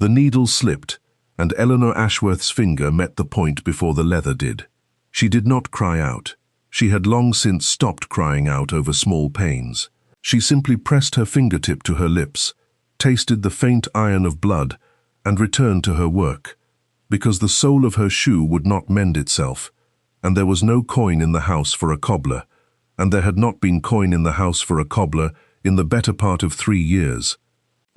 The needle slipped, and Eleanor Ashworth's finger met the point before the leather did. She did not cry out. She had long since stopped crying out over small pains. She simply pressed her fingertip to her lips, tasted the faint iron of blood, and returned to her work, because the sole of her shoe would not mend itself, and there was no coin in the house for a cobbler, and there had not been coin in the house for a cobbler in the better part of 3 years.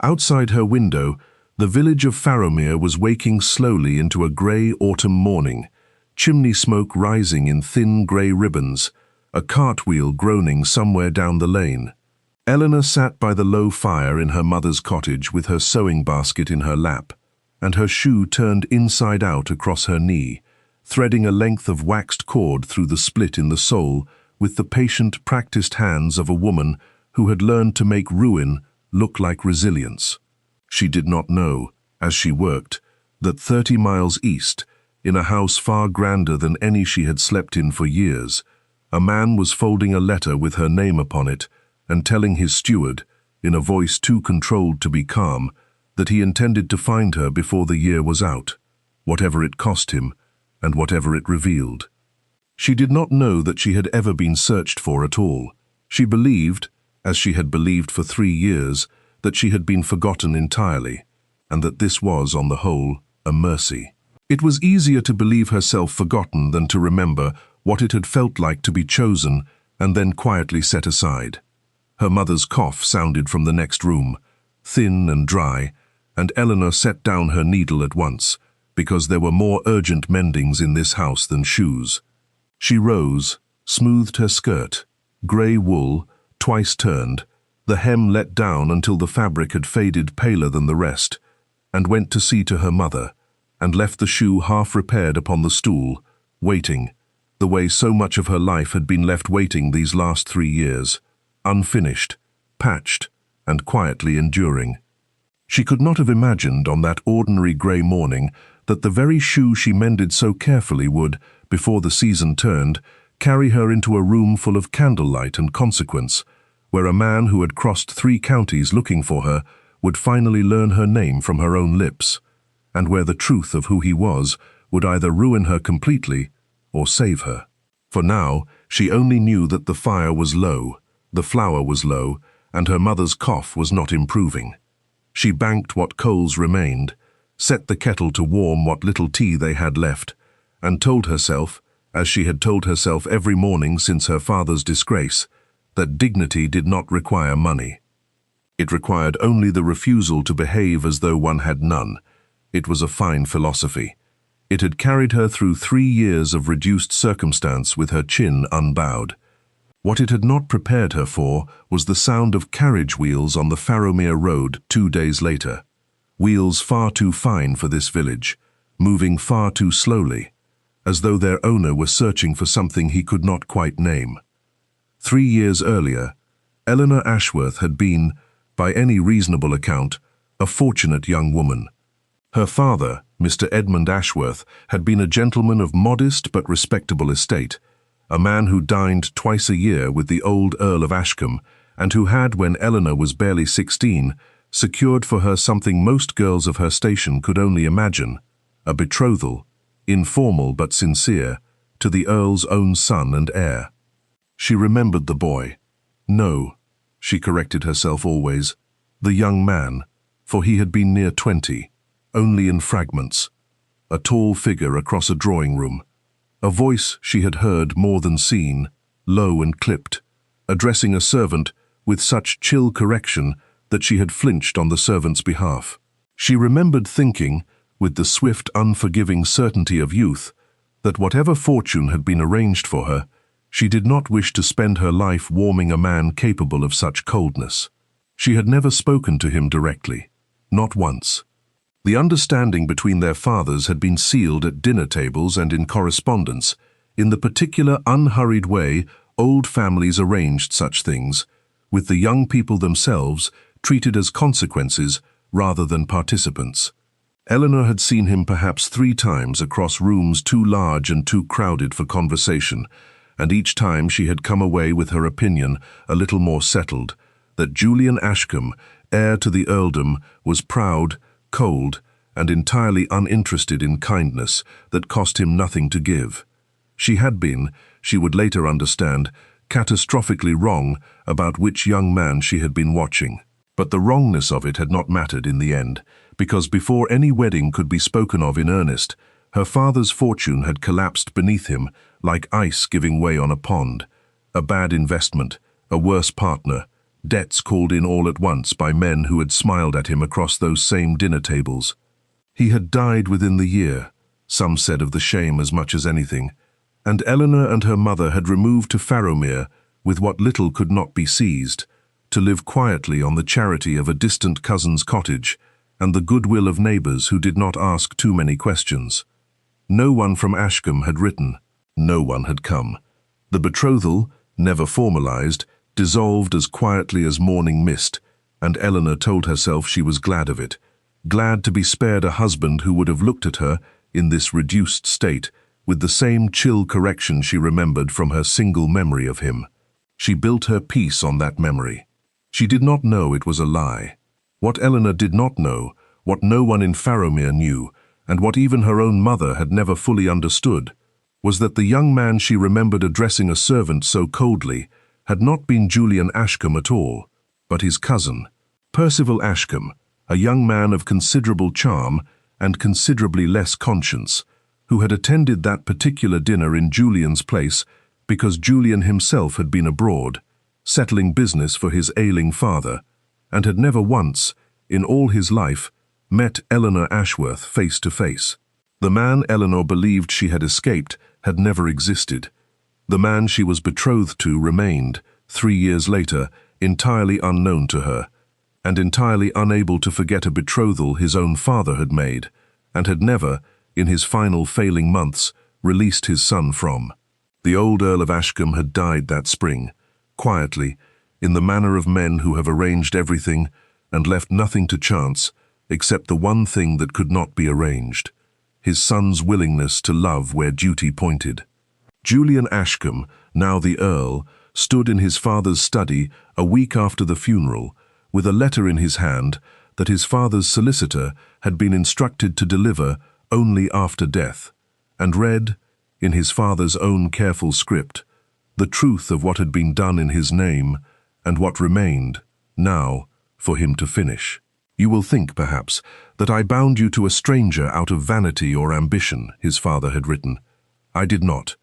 Outside her window, the village of Farrowmere was waking slowly into a grey autumn morning, chimney smoke rising in thin grey ribbons, a cartwheel groaning somewhere down the lane. Eleanor sat by the low fire in her mother's cottage with her sewing basket in her lap, and her shoe turned inside out across her knee, threading a length of waxed cord through the split in the sole with the patient, practiced hands of a woman who had learned to make ruin look like resilience. She did not know, as she worked, that 30 miles east, in a house far grander than any she had slept in for years, a man was folding a letter with her name upon it and telling his steward, in a voice too controlled to be calm, that he intended to find her before the year was out, whatever it cost him and whatever it revealed. She did not know that she had ever been searched for at all. She believed, as she had believed for 3 years, that she had been forgotten entirely, and that this was, on the whole, a mercy. It was easier to believe herself forgotten than to remember what it had felt like to be chosen and then quietly set aside. Her mother's cough sounded from the next room, thin and dry, and Eleanor set down her needle at once, because there were more urgent mendings in this house than shoes. She rose, smoothed her skirt, grey wool, twice turned, the hem let down until the fabric had faded paler than the rest, and went to see to her mother, and left the shoe half repaired upon the stool, waiting, the way so much of her life had been left waiting these last 3 years, unfinished, patched, and quietly enduring. She could not have imagined on that ordinary grey morning that the very shoe she mended so carefully would, before the season turned, carry her into a room full of candlelight and consequence, where a man who had crossed 3 counties looking for her would finally learn her name from her own lips, and where the truth of who he was would either ruin her completely or save her. For now, she only knew that the fire was low, the flour was low, and her mother's cough was not improving. She banked what coals remained, set the kettle to warm what little tea they had left, and told herself, as she had told herself every morning since her father's disgrace, that dignity did not require money. It required only the refusal to behave as though one had none. It was a fine philosophy. It had carried her through 3 years of reduced circumstance with her chin unbowed. What it had not prepared her for was the sound of carriage wheels on the Farrowmere road 2 days later. Wheels far too fine for this village, moving far too slowly, as though their owner were searching for something he could not quite name. 3 years earlier, Eleanor Ashworth had been, by any reasonable account, a fortunate young woman. Her father, Mr. Edmund Ashworth, had been a gentleman of modest but respectable estate, a man who dined twice a year with the old Earl of Ashcombe, and who had, when Eleanor was barely 16, secured for her something most girls of her station could only imagine, a betrothal, informal but sincere, to the Earl's own son and heir. She remembered the boy. No, she corrected herself always, the young man, for he had been near 20, only in fragments, a tall figure across a drawing room, a voice she had heard more than seen, low and clipped, addressing a servant with such chill correction that she had flinched on the servant's behalf. She remembered thinking, with the swift, unforgiving certainty of youth, that whatever fortune had been arranged for her, she did not wish to spend her life warming a man capable of such coldness. She had never spoken to him directly, not once. The understanding between their fathers had been sealed at dinner tables and in correspondence, in the particular unhurried way old families arranged such things, with the young people themselves treated as consequences rather than participants. Eleanor had seen him perhaps 3 times across rooms too large and too crowded for conversation, and each time she had come away with her opinion a little more settled, that Julian Ashcombe, heir to the earldom, was proud, cold, and entirely uninterested in kindness that cost him nothing to give. She had been, she would later understand, catastrophically wrong about which young man she had been watching. But the wrongness of it had not mattered in the end, because before any wedding could be spoken of in earnest, her father's fortune had collapsed beneath him like ice giving way on a pond. A bad investment, a worse partner, debts called in all at once by men who had smiled at him across those same dinner tables. He had died within the year, some said of the shame as much as anything, and Eleanor and her mother had removed to Farrowmere with what little could not be seized, to live quietly on the charity of a distant cousin's cottage and the goodwill of neighbours who did not ask too many questions. No one from Ashcombe had written, no one had come. The betrothal, never formalized, dissolved as quietly as morning mist, and Eleanor told herself she was glad of it, glad to be spared a husband who would have looked at her, in this reduced state, with the same chill correction she remembered from her single memory of him. She built her peace on that memory. She did not know it was a lie. What Eleanor did not know, what no one in Farrowmere knew, and what even her own mother had never fully understood, was that the young man she remembered addressing a servant so coldly had not been Julian Ashcombe at all, but his cousin, Percival Ashcombe, a young man of considerable charm and considerably less conscience, who had attended that particular dinner in Julian's place because Julian himself had been abroad, settling business for his ailing father, and had never once, in all his life, met Eleanor Ashworth face to face. The man Eleanor believed she had escaped had never existed. The man she was betrothed to remained, 3 years later, entirely unknown to her, and entirely unable to forget a betrothal his own father had made, and had never, in his final failing months, released his son from. The old Earl of Ashcombe had died that spring, quietly, in the manner of men who have arranged everything and left nothing to chance except the one thing that could not be arranged, his son's willingness to love where duty pointed. Julian Ashcombe, now the Earl, stood in his father's study a week after the funeral, with a letter in his hand that his father's solicitor had been instructed to deliver only after death, and read, in his father's own careful script, the truth of what had been done in his name and what remained, now, for him to finish. You will think, perhaps, that I bound you to a stranger out of vanity or ambition, his father had written. I did not.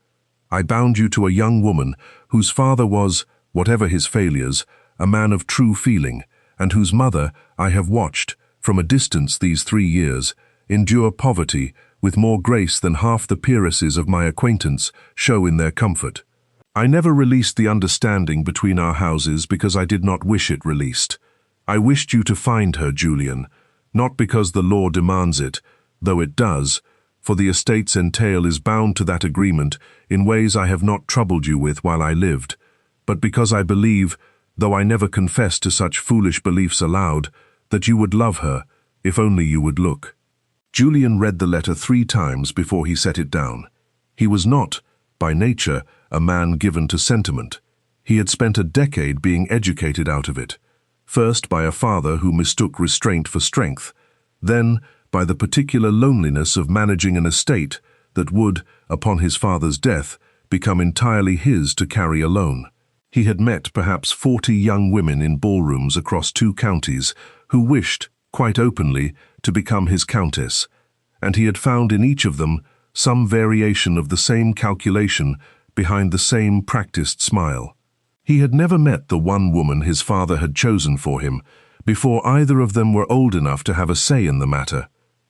I bound you to a young woman whose father was, whatever his failures, a man of true feeling, and whose mother I have watched, from a distance these 3 years, endure poverty with more grace than half the peeresses of my acquaintance show in their comfort. I never released the understanding between our houses because I did not wish it released. I wished you to find her, Julian, not because the law demands it, though it does, for the estate's entail is bound to that agreement in ways I have not troubled you with while I lived, but because I believe, though I never confessed to such foolish beliefs aloud, that you would love her, if only you would look. Julian read the letter 3 times before he set it down. He was not, by nature, a man given to sentiment. He had spent a decade being educated out of it, first by a father who mistook restraint for strength, then by the particular loneliness of managing an estate that would, upon his father's death, become entirely his to carry alone. He had met perhaps 40 young women in ballrooms across 2 counties who wished, quite openly, to become his countess, and he had found in each of them some variation of the same calculation behind the same practiced smile. He had never met the one woman his father had chosen for him before either of them were old enough to have a say in the matter.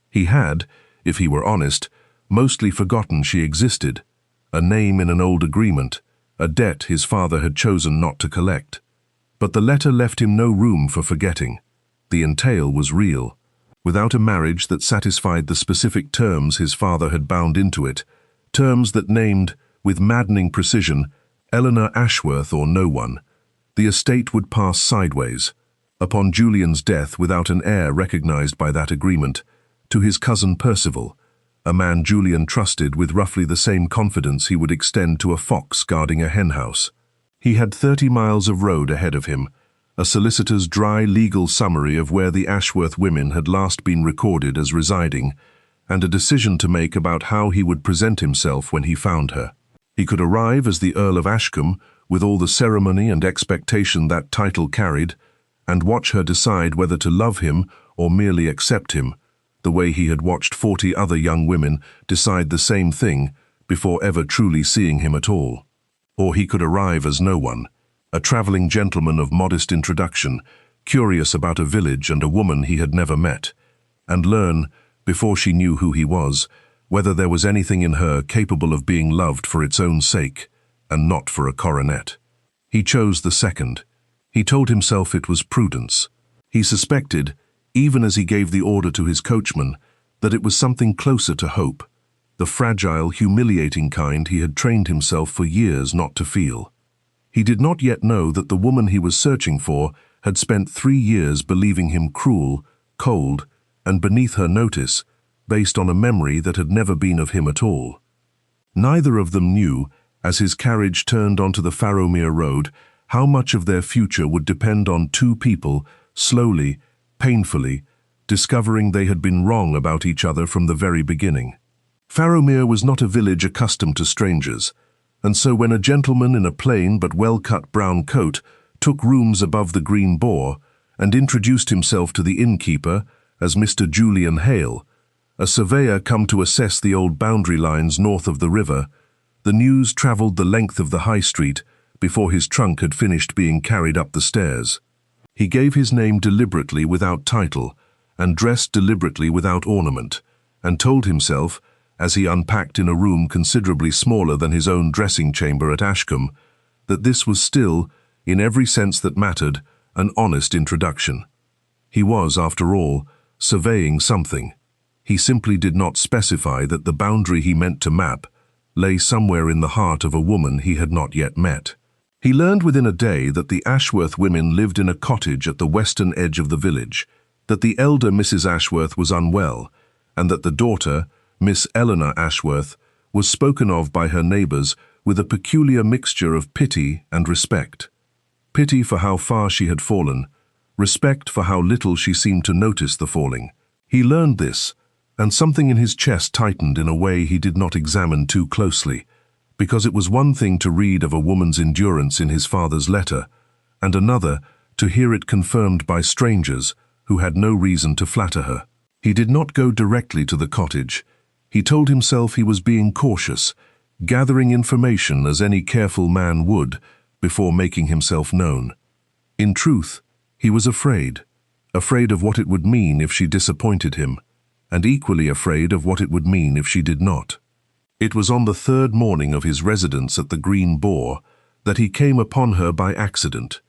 He had, if he were honest, mostly forgotten she existed, a name in an old agreement, a debt his father had chosen not to collect. But the letter left him no room for forgetting. The entail was real. Without a marriage that satisfied the specific terms his father had bound into it, terms that named, with maddening precision, Eleanor Ashworth or no one, the estate would pass sideways, upon Julian's death without an heir recognized by that agreement, to his cousin Percival, a man Julian trusted with roughly the same confidence he would extend to a fox guarding a henhouse. He had 30 miles of road ahead of him, a solicitor's dry legal summary of where the Ashworth women had last been recorded as residing, and a decision to make about how he would present himself when he found her. He could arrive as the Earl of Ashcombe, with all the ceremony and expectation that title carried, and watch her decide whether to love him or merely accept him, the way he had watched 40 other young women decide the same thing before ever truly seeing him at all. Or he could arrive as no one, a travelling gentleman of modest introduction, curious about a village and a woman he had never met, and learn, before she knew who he was, whether there was anything in her capable of being loved for its own sake, and not for a coronet. He chose the second. He told himself it was prudence. He suspected, even as he gave the order to his coachman, that it was something closer to hope, the fragile, humiliating kind he had trained himself for years not to feel. He did not yet know that the woman he was searching for had spent 3 years believing him cruel, cold, and beneath her notice, based on a memory that had never been of him at all. Neither of them knew, as his carriage turned onto the Farrowmere Road, how much of their future would depend on two people, slowly, painfully, discovering they had been wrong about each other from the very beginning. Farrowmere was not a village accustomed to strangers, and so when a gentleman in a plain but well-cut brown coat took rooms above the Green Boar and introduced himself to the innkeeper as Mr. Julian Hale, a surveyor come to assess the old boundary lines north of the river, the news travelled the length of the high street before his trunk had finished being carried up the stairs. He gave his name deliberately without title, and dressed deliberately without ornament, and told himself, as he unpacked in a room considerably smaller than his own dressing chamber at Ashcombe, that this was still, in every sense that mattered, an honest introduction. He was, after all, surveying something. He simply did not specify that the boundary he meant to map lay somewhere in the heart of a woman he had not yet met. He learned within a day that the Ashworth women lived in a cottage at the western edge of the village, that the elder Mrs. Ashworth was unwell, and that the daughter, Miss Eleanor Ashworth, was spoken of by her neighbours with a peculiar mixture of pity and respect. Pity for how far she had fallen, respect for how little she seemed to notice the falling. He learned this, and something in his chest tightened in a way he did not examine too closely, because it was one thing to read of a woman's endurance in his father's letter, and another to hear it confirmed by strangers who had no reason to flatter her. He did not go directly to the cottage. He told himself he was being cautious, gathering information as any careful man would before making himself known. In truth, he was afraid of what it would mean if she disappointed him, and equally afraid of what it would mean if she did not. It was on the 3rd morning of his residence at the Green Boar that he came upon her by accident,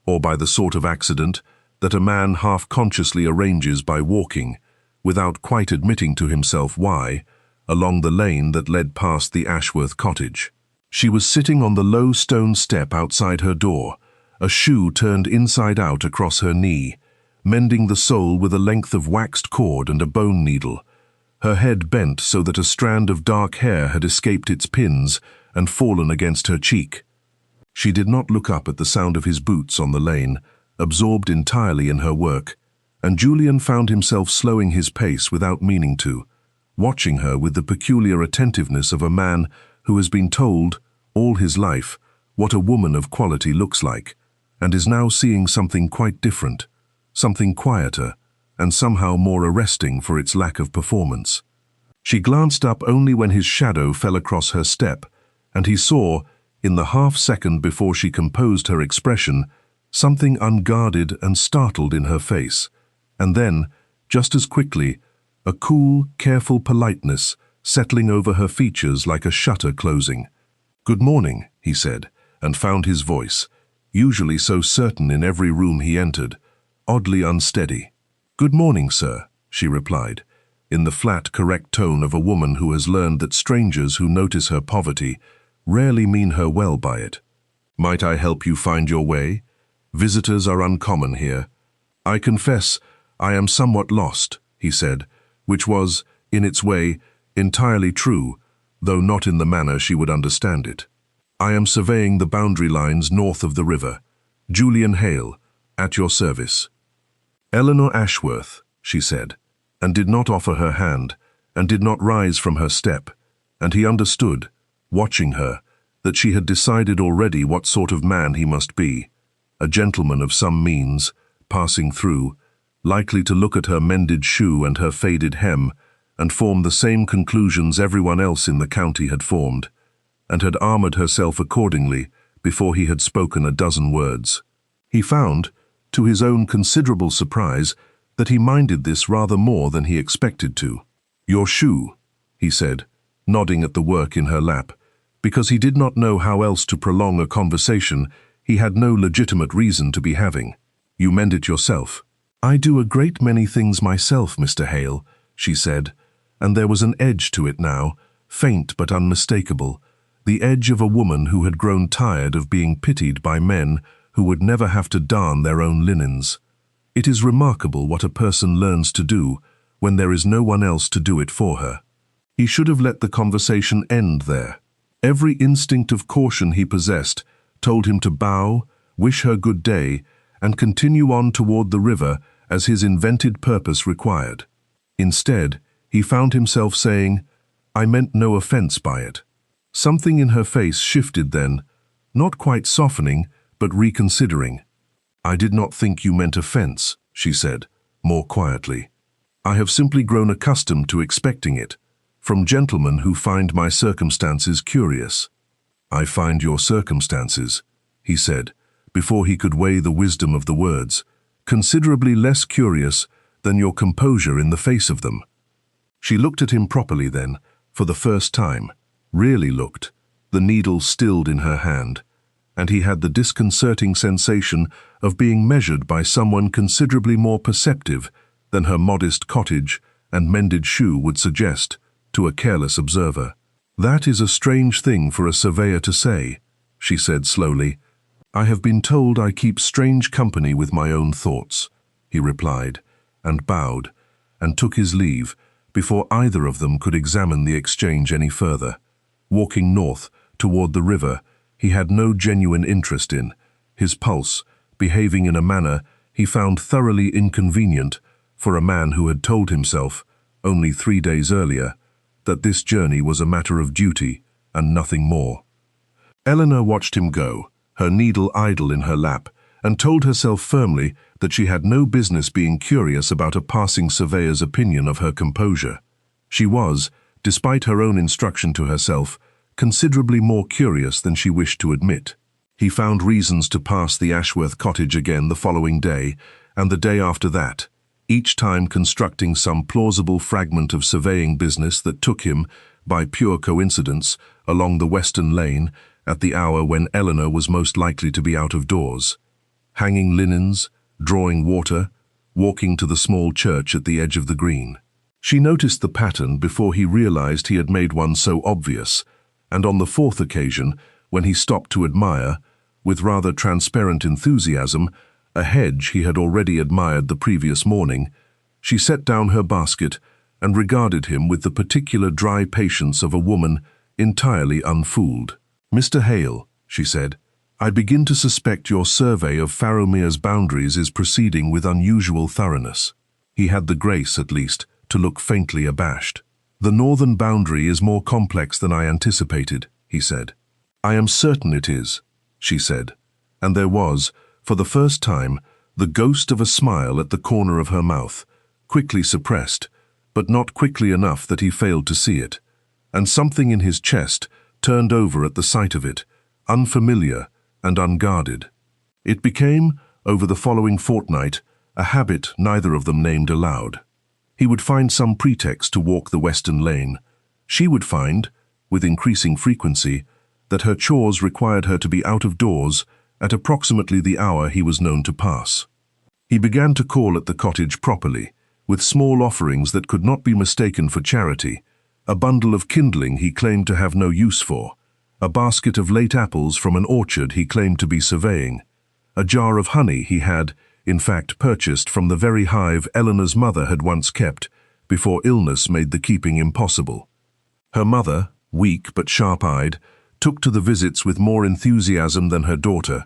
or by the sort of accident that a man half-consciously arranges by walking, without quite admitting to himself why, along the lane that led past the Ashworth cottage. She was sitting on the low stone step outside her door, a shoe turned inside out across her knee, mending the sole with a length of waxed cord and a bone needle, her head bent so that a strand of dark hair had escaped its pins and fallen against her cheek. She did not look up at the sound of his boots on the lane, absorbed entirely in her work, and Julian found himself slowing his pace without meaning to, watching her with the peculiar attentiveness of a man who has been told, all his life, what a woman of quality looks like, and is now seeing something quite different, something quieter, and somehow more arresting for its lack of performance. She glanced up only when his shadow fell across her step, and he saw, in the half-second before she composed her expression, something unguarded and startled in her face, and then, just as quickly, a cool, careful politeness settling over her features like a shutter closing. "Good morning," he said, and found his voice, usually so certain in every room he entered, oddly unsteady. "Good morning, sir," she replied, in the flat, correct tone of a woman who has learned that strangers who notice her poverty rarely mean her well by it. "Might I help you find your way? Visitors are uncommon here." "I confess I am somewhat lost," he said, which was, in its way, entirely true, though not in the manner she would understand it. "I am surveying the boundary lines north of the river. Julian Hale, At your service. Eleanor Ashworth, she said, and did not offer her hand, and did not rise from her step, and he understood, watching her, that she had decided already what sort of man he must be, a gentleman of some means, passing through, likely to look at her mended shoe and her faded hem, and form the same conclusions everyone else in the county had formed, and had armored herself accordingly before he had spoken a dozen words. He found, to his own considerable surprise, that he minded this rather more than he expected to. "Your shoe," he said, nodding at the work in her lap. Because he did not know how else to prolong a conversation he had no legitimate reason to be having. "You mend it yourself." "I do a great many things myself, Mr. Hale," she said, and there was an edge to it now, faint but unmistakable, the edge of a woman who had grown tired of being pitied by men who would never have to darn their own linens. It is remarkable what a person learns to do when there is no one else to do it for her. He should have let the conversation end there. Every instinct of caution he possessed told him to bow, wish her good day, and continue on toward the river as his invented purpose required. Instead, he found himself saying, "I meant no offense by it." Something in her face shifted then, not quite softening, but reconsidering. "I did not think you meant offense," she said, more quietly. "I have simply grown accustomed to expecting it, from gentlemen who find my circumstances curious." "I find your circumstances," he said, before he could weigh the wisdom of the words, "considerably less curious than your composure in the face of them." She looked at him properly then, for the first time, really looked, the needle stilled in her hand, and he had the disconcerting sensation of being measured by someone considerably more perceptive than her modest cottage and mended shoe would suggest to a careless observer. "That is a strange thing for a surveyor to say," she said slowly. "I have been told I keep strange company with my own thoughts," he replied, and bowed, and took his leave, before either of them could examine the exchange any further. Walking north, toward the river, he had no genuine interest in, his pulse, behaving in a manner he found thoroughly inconvenient for a man who had told himself, only 3 days earlier, that this journey was a matter of duty and nothing more. Eleanor watched him go, her needle idle in her lap, and told herself firmly that she had no business being curious about a passing surveyor's opinion of her composure. She was, despite her own instruction to herself, considerably more curious than she wished to admit. He found reasons to pass the Ashworth cottage again the following day, and the day after that, each time constructing some plausible fragment of surveying business that took him, by pure coincidence, along the western lane at the hour when Eleanor was most likely to be out of doors. Hanging linens, drawing water, walking to the small church at the edge of the green. She noticed the pattern before he realized he had made one so obvious, and on the fourth occasion, when he stopped to admire, with rather transparent enthusiasm, a hedge he had already admired the previous morning, she set down her basket and regarded him with the particular dry patience of a woman entirely unfooled. "Mr. Hale," she said, "I begin to suspect your survey of Faromere's boundaries is proceeding with unusual thoroughness." He had the grace, at least, to look faintly abashed. "The northern boundary is more complex than I anticipated," he said. "I am certain it is," she said, and there was, for the first time, the ghost of a smile at the corner of her mouth, quickly suppressed, but not quickly enough that he failed to see it, and something in his chest turned over at the sight of it, unfamiliar and unguarded. It became, over the following fortnight, a habit neither of them named aloud. He would find some pretext to walk the western lane. She would find, with increasing frequency, that her chores required her to be out of doors at approximately the hour he was known to pass. He began to call at the cottage properly, with small offerings that could not be mistaken for charity, a bundle of kindling he claimed to have no use for, a basket of late apples from an orchard he claimed to be surveying, a jar of honey he had, in fact, purchased from the very hive Eleanor's mother had once kept, before illness made the keeping impossible. Her mother, weak but sharp-eyed, took to the visits with more enthusiasm than her daughter,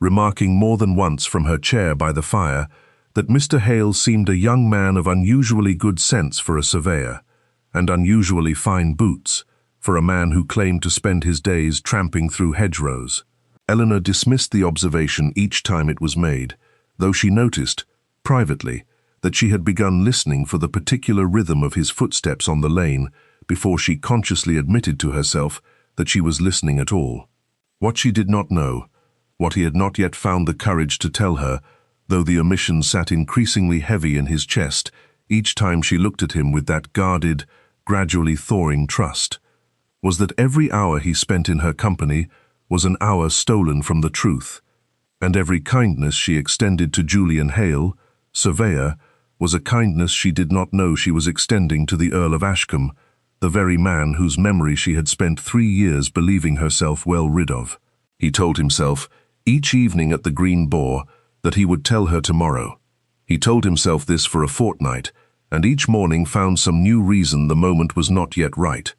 remarking more than once from her chair by the fire that Mr. Hale seemed a young man of unusually good sense for a surveyor, and unusually fine boots for a man who claimed to spend his days tramping through hedgerows. Eleanor dismissed the observation each time it was made, though she noticed, privately, that she had begun listening for the particular rhythm of his footsteps on the lane before she consciously admitted to herself that she was listening at all. What she did not know, what he had not yet found the courage to tell her, though the omission sat increasingly heavy in his chest each time she looked at him with that guarded, gradually thawing trust, was that every hour he spent in her company was an hour stolen from the truth, and every kindness she extended to Julian Hale, surveyor, was a kindness she did not know she was extending to the Earl of Ashcombe, the very man whose memory she had spent 3 years believing herself well rid of. He told himself, each evening at the Green Boar, that he would tell her tomorrow. He told himself this for a fortnight, and each morning found some new reason the moment was not yet right.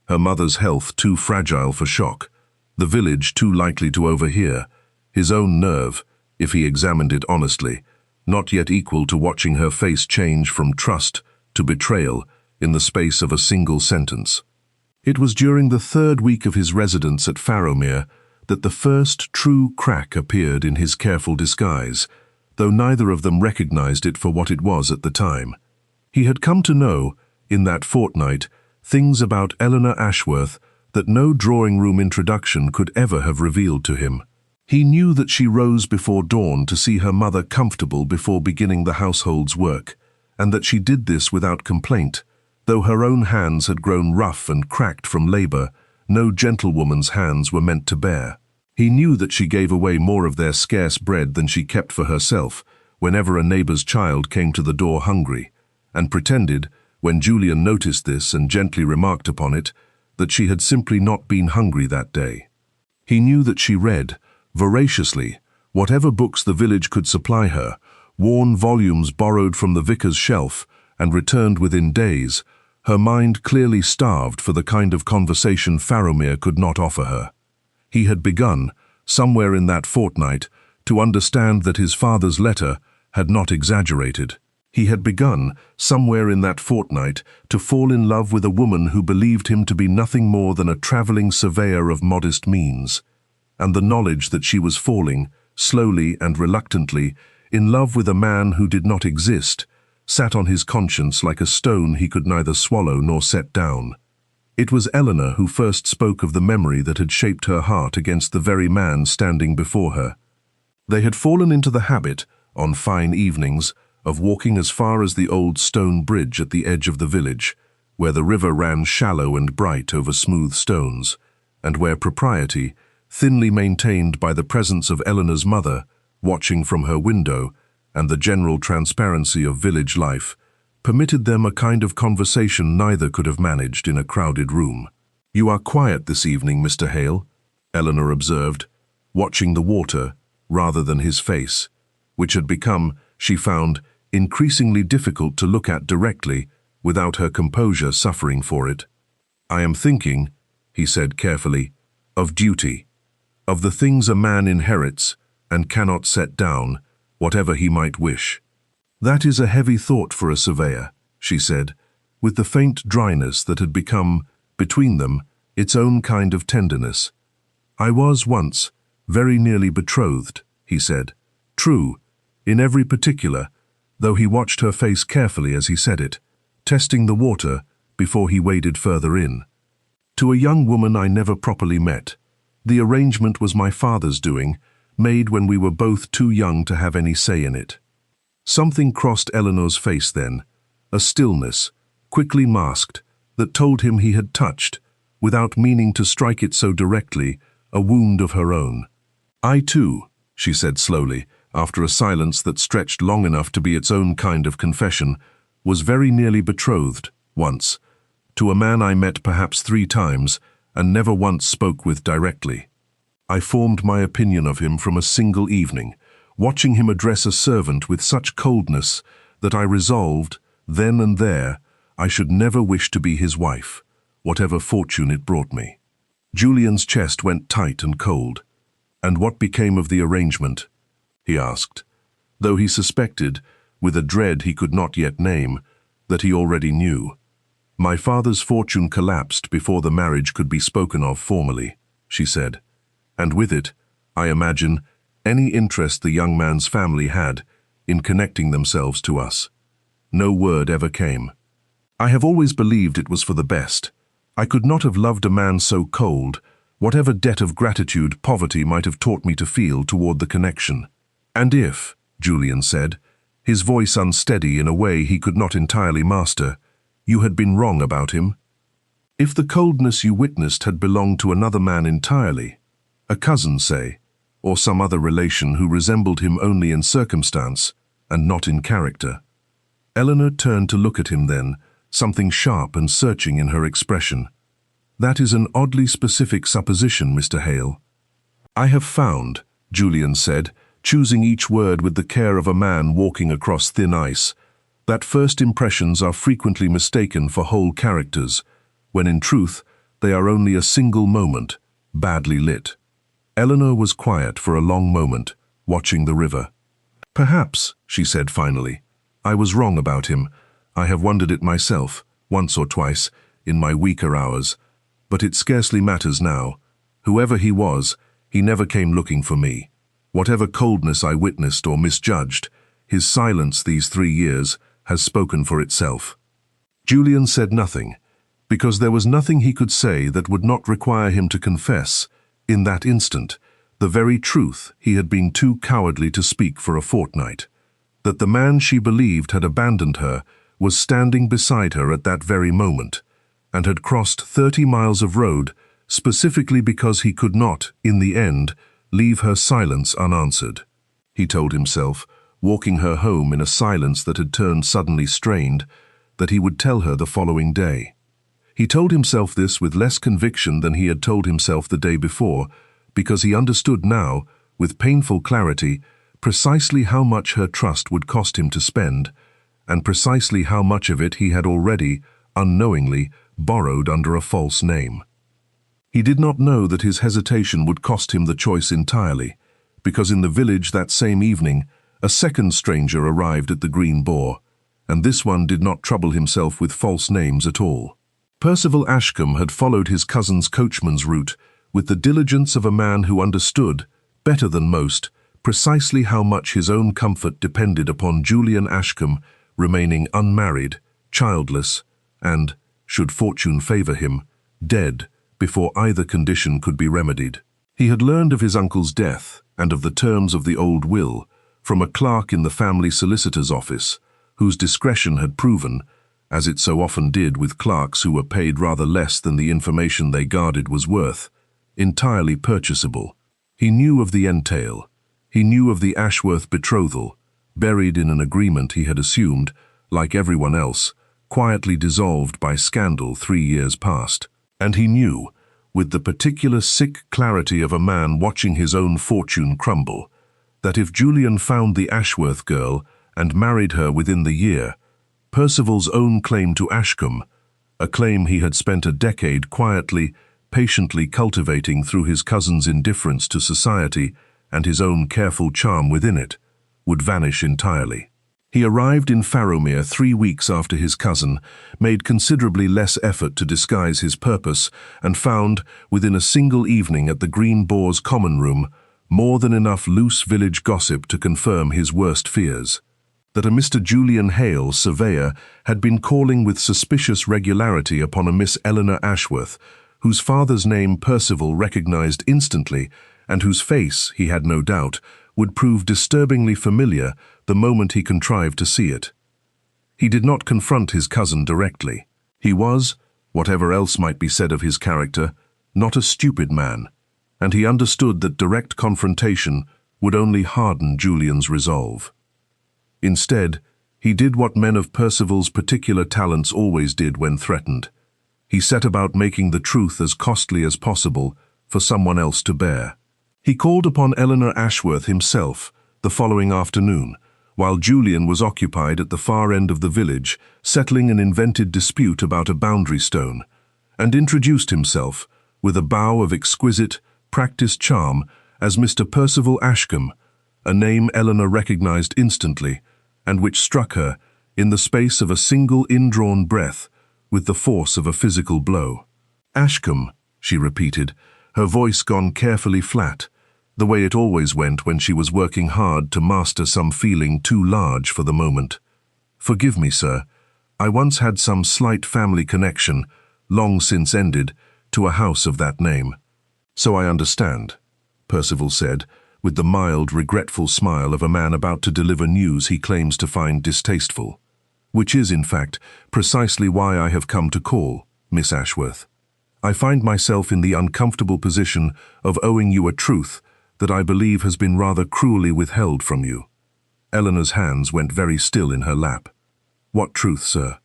Her mother's health too fragile for shock, the village too likely to overhear, his own nerve, if he examined it honestly, not yet equal to watching her face change from trust to betrayal in the space of a single sentence. It was during the 3rd week of his residence at Farrowmere that the first true crack appeared in his careful disguise, though neither of them recognized it for what it was at the time. He had come to know, in that fortnight, things about Eleanor Ashworth that no drawing-room introduction could ever have revealed to him. He knew that she rose before dawn to see her mother comfortable before beginning the household's work, and that she did this without complaint, though her own hands had grown rough and cracked from labor no gentlewoman's hands were meant to bear. He knew that she gave away more of their scarce bread than she kept for herself whenever a neighbor's child came to the door hungry, and pretended, when Julian noticed this and gently remarked upon it, that she had simply not been hungry that day. He knew that she read, voraciously, whatever books the village could supply her, worn volumes borrowed from the vicar's shelf, and returned within days, her mind clearly starved for the kind of conversation Farrowmere could not offer her. He had begun, somewhere in that fortnight, to understand that his father's letter had not exaggerated. He had begun, somewhere in that fortnight, to fall in love with a woman who believed him to be nothing more than a traveling surveyor of modest means, and the knowledge that she was falling, slowly and reluctantly, in love with a man who did not exist, sat on his conscience like a stone he could neither swallow nor set down. It was Eleanor who first spoke of the memory that had shaped her heart against the very man standing before her. They had fallen into the habit, on fine evenings, of walking as far as the old stone bridge at the edge of the village, where the river ran shallow and bright over smooth stones, and where propriety, thinly maintained by the presence of Eleanor's mother, watching from her window, and the general transparency of village life, permitted them a kind of conversation neither could have managed in a crowded room. "You are quiet this evening, Mr. Hale," Eleanor observed, watching the water rather than his face, which had become, she found, increasingly difficult to look at directly without her composure suffering for it. "I am thinking," he said carefully, "of duty, of the things a man inherits and cannot set down, whatever he might wish." "That is a heavy thought for a surveyor," she said, with the faint dryness that had become, between them, its own kind of tenderness. "I was once very nearly betrothed," he said. "True, in every particular," though he watched her face carefully as he said it, testing the water before he waded further in. "To a young woman I never properly met. The arrangement was my father's doing, made when we were both too young to have any say in it." Something crossed Eleanor's face then, a stillness, quickly masked, that told him he had touched, without meaning to strike it so directly, a wound of her own. "I too," she said slowly, after a silence that stretched long enough to be its own kind of confession, "was very nearly betrothed, once, to a man I met perhaps 3 times, and never once spoke with directly. I formed my opinion of him from a single evening, watching him address a servant with such coldness that I resolved, then and there, I should never wish to be his wife, whatever fortune it brought me." Julian's chest went tight and cold. "And what became of the arrangement?" he asked, though he suspected, with a dread he could not yet name, that he already knew. "My father's fortune collapsed before the marriage could be spoken of formally," she said, "and with it, I imagine, any interest the young man's family had in connecting themselves to us. No word ever came. I have always believed it was for the best. I could not have loved a man so cold, whatever debt of gratitude poverty might have taught me to feel toward the connection. And if," Julian said, his voice unsteady in a way he could not entirely master, "you had been wrong about him? If the coldness you witnessed had belonged to another man entirely, a cousin, say, or some other relation who resembled him only in circumstance and not in character." Eleanor turned to look at him then, something sharp and searching in her expression. "That is an oddly specific supposition, Mr. Hale." "I have found," Julian said, choosing each word with the care of a man walking across thin ice, "that first impressions are frequently mistaken for whole characters, when in truth they are only a single moment, badly lit." Eleanor was quiet for a long moment, watching the river. "Perhaps," she said finally, "I was wrong about him. I have wondered it myself, once or twice, in my weaker hours. But it scarcely matters now. Whoever he was, he never came looking for me. Whatever coldness I witnessed or misjudged, his silence these 3 years has spoken for itself." Julian said nothing, because there was nothing he could say that would not require him to confess, in that instant, the very truth he had been too cowardly to speak for a fortnight. That the man she believed had abandoned her was standing beside her at that very moment, and had crossed 30 miles of road specifically because he could not, in the end, leave her silence unanswered. He told himself, walking her home in a silence that had turned suddenly strained, that he would tell her the following day. He told himself this with less conviction than he had told himself the day before, because he understood now, with painful clarity, precisely how much her trust would cost him to spend, and precisely how much of it he had already, unknowingly, borrowed under a false name. He did not know that his hesitation would cost him the choice entirely, because in the village that same evening, a second stranger arrived at the Green Boar, and this one did not trouble himself with false names at all. Percival Ashcombe had followed his cousin's coachman's route with the diligence of a man who understood, better than most, precisely how much his own comfort depended upon Julian Ashcombe remaining unmarried, childless, and, should fortune favor him, dead before either condition could be remedied. He had learned of his uncle's death and of the terms of the old will from a clerk in the family solicitor's office, whose discretion had proven, as it so often did with clerks who were paid rather less than the information they guarded was worth, entirely purchasable. He knew of the entail. He knew of the Ashworth betrothal, buried in an agreement he had assumed, like everyone else, quietly dissolved by scandal 3 years past. And he knew, with the particular sick clarity of a man watching his own fortune crumble, that if Julian found the Ashworth girl and married her within the year, Percival's own claim to Ashcombe, a claim he had spent a decade quietly, patiently cultivating through his cousin's indifference to society and his own careful charm within it, would vanish entirely. He arrived in Farrowmere 3 weeks after his cousin, made considerably less effort to disguise his purpose, and found, within a single evening at the Green Boar's common room, more than enough loose village gossip to confirm his worst fears. That a Mr. Julian Hale, surveyor, had been calling with suspicious regularity upon a Miss Eleanor Ashworth, whose father's name Percival recognized instantly, and whose face, he had no doubt, would prove disturbingly familiar the moment he contrived to see it. He did not confront his cousin directly. He was, whatever else might be said of his character, not a stupid man, and he understood that direct confrontation would only harden Julian's resolve. Instead, he did what men of Percival's particular talents always did when threatened. He set about making the truth as costly as possible for someone else to bear. He called upon Eleanor Ashworth himself the following afternoon, while Julian was occupied at the far end of the village settling an invented dispute about a boundary stone, and introduced himself, with a bow of exquisite, practiced charm as Mr. Percival Ashcombe, a name Eleanor recognized instantly, and which struck her, in the space of a single indrawn breath, with the force of a physical blow. "Ashcombe," she repeated, her voice gone carefully flat, the way it always went when she was working hard to master some feeling too large for the moment. "Forgive me, sir. I once had some slight family connection, long since ended, to a house of that name." "So I understand," Percival said, with the mild, regretful smile of a man about to deliver news he claims to find distasteful. "Which is, in fact, precisely why I have come to call, Miss Ashworth. I find myself in the uncomfortable position of owing you a truth that I believe has been rather cruelly withheld from you." Eleanor's hands went very still in her lap. "What truth, sir?"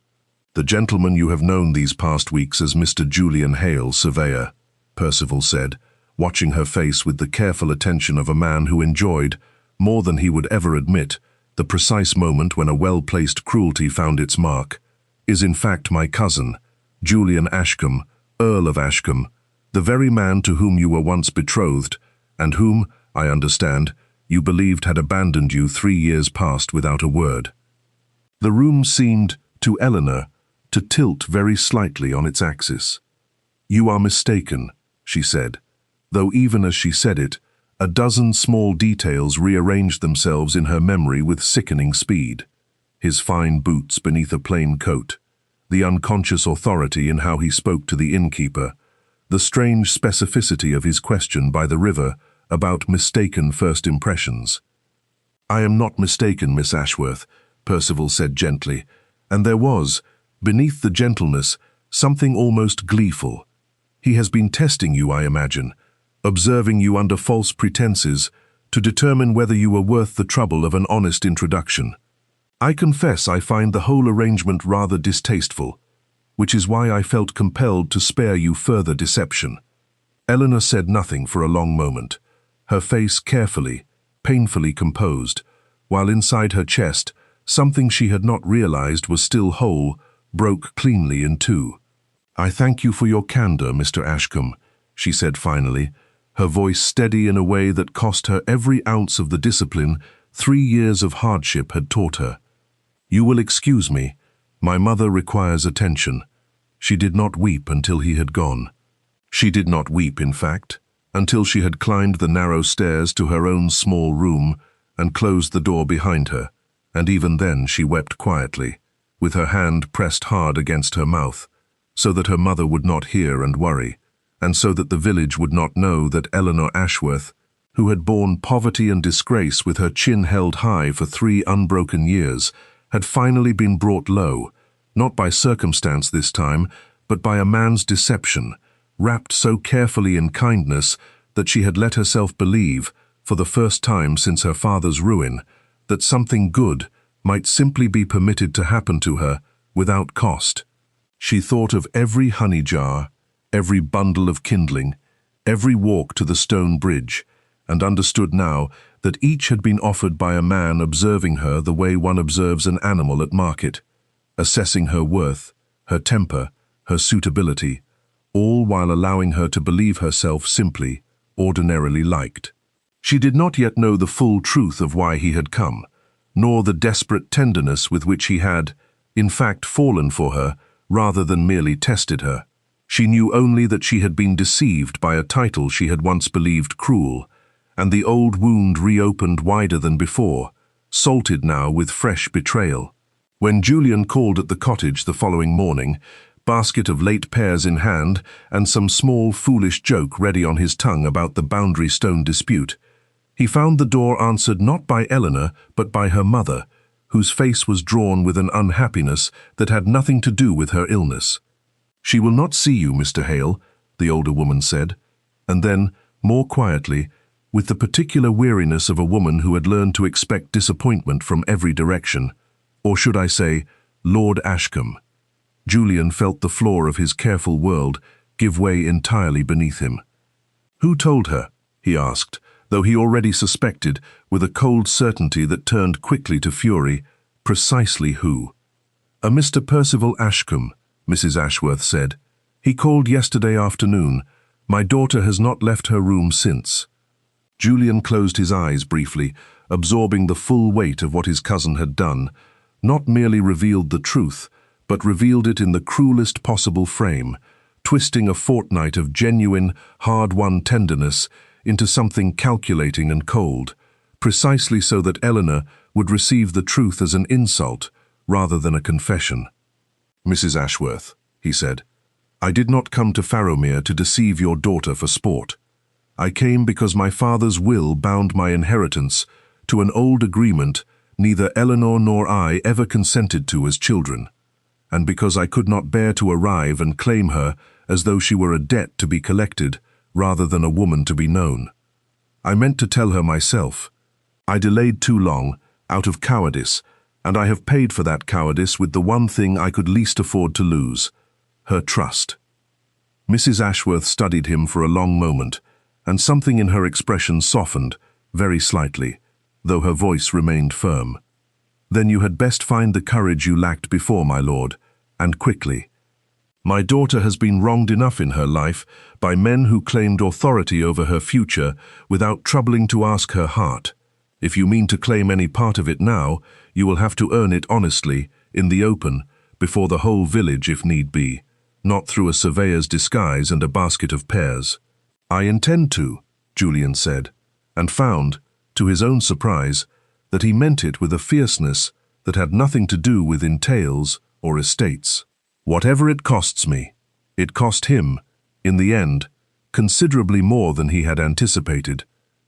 "The gentleman you have known these past weeks as Mr. Julian Hale, surveyor," Percival said, watching her face with the careful attention of a man who enjoyed, more than he would ever admit, the precise moment when a well-placed cruelty found its mark, "is in fact my cousin, Julian Ashcombe, Earl of Ashcombe, the very man to whom you were once betrothed, and whom, I understand, you believed had abandoned you 3 years past without a word." The room seemed, to Eleanor, to tilt very slightly on its axis. "You are mistaken," she said, though even as she said it, a dozen small details rearranged themselves in her memory with sickening speed. His fine boots beneath a plain coat, the unconscious authority in how he spoke to the innkeeper, the strange specificity of his question by the river about mistaken first impressions. "I am not mistaken, Miss Ashworth," Percival said gently, and there was, beneath the gentleness, something almost gleeful. "He has been testing you, I imagine, observing you under false pretenses, to determine whether you were worth the trouble of an honest introduction. I confess I find the whole arrangement rather distasteful, which is why I felt compelled to spare you further deception." Eleanor said nothing for a long moment, her face carefully, painfully composed, while inside her chest, something she had not realized was still whole, broke cleanly in two. "I thank you for your candor, Mr. Ashcombe," she said finally, her voice steady in a way that cost her every ounce of the discipline 3 years of hardship had taught her. "You will excuse me. My mother requires attention." She did not weep until he had gone. She did not weep, in fact, until she had climbed the narrow stairs to her own small room and closed the door behind her, and even then she wept quietly, with her hand pressed hard against her mouth, so that her mother would not hear and worry, and so that the village would not know that Eleanor Ashworth, who had borne poverty and disgrace with her chin held high for 3 unbroken years, had finally been brought low, not by circumstance this time, but by a man's deception, wrapped so carefully in kindness that she had let herself believe, for the first time since her father's ruin, that something good might simply be permitted to happen to her without cost. She thought of every honey jar, every bundle of kindling, every walk to the stone bridge, and understood now that each had been offered by a man observing her the way one observes an animal at market, assessing her worth, her temper, her suitability, all while allowing her to believe herself simply, ordinarily liked. She did not yet know the full truth of why he had come, nor the desperate tenderness with which he had, in fact, fallen for her, rather than merely tested her. She knew only that she had been deceived by a title she had once believed cruel, and the old wound reopened wider than before, salted now with fresh betrayal. When Julian called at the cottage the following morning, basket of late pears in hand and some small foolish joke ready on his tongue about the boundary stone dispute, he found the door answered not by Eleanor but by her mother, whose face was drawn with an unhappiness that had nothing to do with her illness. "She will not see you, Mr. Hale," the older woman said, and then, more quietly, with the particular weariness of a woman who had learned to expect disappointment from every direction, or should I say, Lord Ashcombe. Julian felt the floor of his careful world give way entirely beneath him. "Who told her?" he asked, though he already suspected, with a cold certainty that turned quickly to fury, precisely who. "A Mr. Percival Ashcombe," Mrs. Ashworth said. "He called yesterday afternoon. My daughter has not left her room since." Julian closed his eyes briefly, absorbing the full weight of what his cousin had done, not merely revealed the truth, but revealed it in the cruelest possible frame, twisting a fortnight of genuine, hard-won tenderness into something calculating and cold, precisely so that Eleanor would receive the truth as an insult rather than a confession. "Mrs. Ashworth," he said, "I did not come to Farrowmere to deceive your daughter for sport. I came because my father's will bound my inheritance to an old agreement neither Eleanor nor I ever consented to as children, and because I could not bear to arrive and claim her as though she were a debt to be collected rather than a woman to be known. I meant to tell her myself. I delayed too long, out of cowardice, and I have paid for that cowardice with the one thing I could least afford to lose, her trust." Mrs. Ashworth studied him for a long moment, and something in her expression softened, very slightly, though her voice remained firm. "Then you had best find the courage you lacked before, my lord, and quickly. My daughter has been wronged enough in her life by men who claimed authority over her future without troubling to ask her heart. If you mean to claim any part of it now, you will have to earn it honestly, in the open, before the whole village if need be, not through a surveyor's disguise and a basket of pears." "I intend to," Julian said, and found, to his own surprise, that he meant it with a fierceness that had nothing to do with entails or estates. "Whatever it costs me." It cost him, in the end, considerably more than he had anticipated,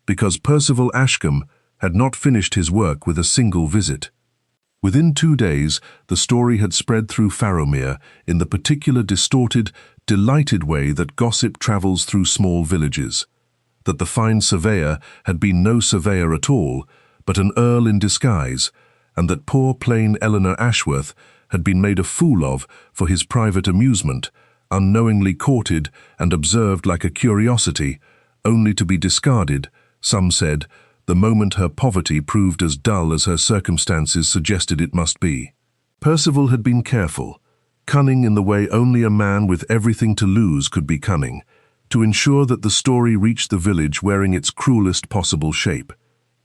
because Percival Ashcombe had not finished his work with a single visit. Within 2 days, the story had spread through Farrowmere in the particular distorted, delighted way that gossip travels through small villages, that the fine surveyor had been no surveyor at all, but an earl in disguise, and that poor plain Eleanor Ashworth had been made a fool of for his private amusement, unknowingly courted and observed like a curiosity, only to be discarded, some said, the moment her poverty proved as dull as her circumstances suggested it must be. Percival had been careful, cunning in the way only a man with everything to lose could be cunning, to ensure that the story reached the village wearing its cruelest possible shape.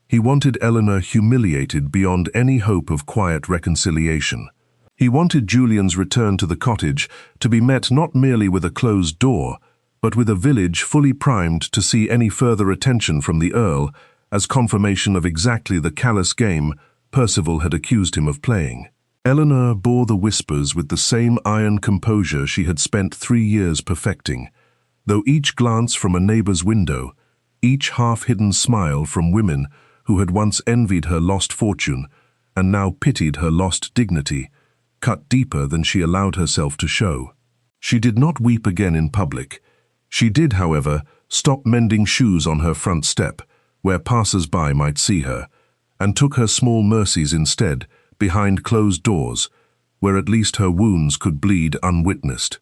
He wanted Eleanor humiliated beyond any hope of quiet reconciliation. He wanted Julian's return to the cottage to be met not merely with a closed door, but with a village fully primed to see any further attention from the Earl as confirmation of exactly the callous game Percival had accused him of playing. Eleanor bore the whispers with the same iron composure she had spent 3 years perfecting, though each glance from a neighbor's window, each half-hidden smile from women who had once envied her lost fortune and now pitied her lost dignity, cut deeper than she allowed herself to show. She did not weep again in public. She did, however, stop mending shoes on her front step, where passers-by might see her, and took her small mercies instead, behind closed doors, where at least her wounds could bleed unwitnessed.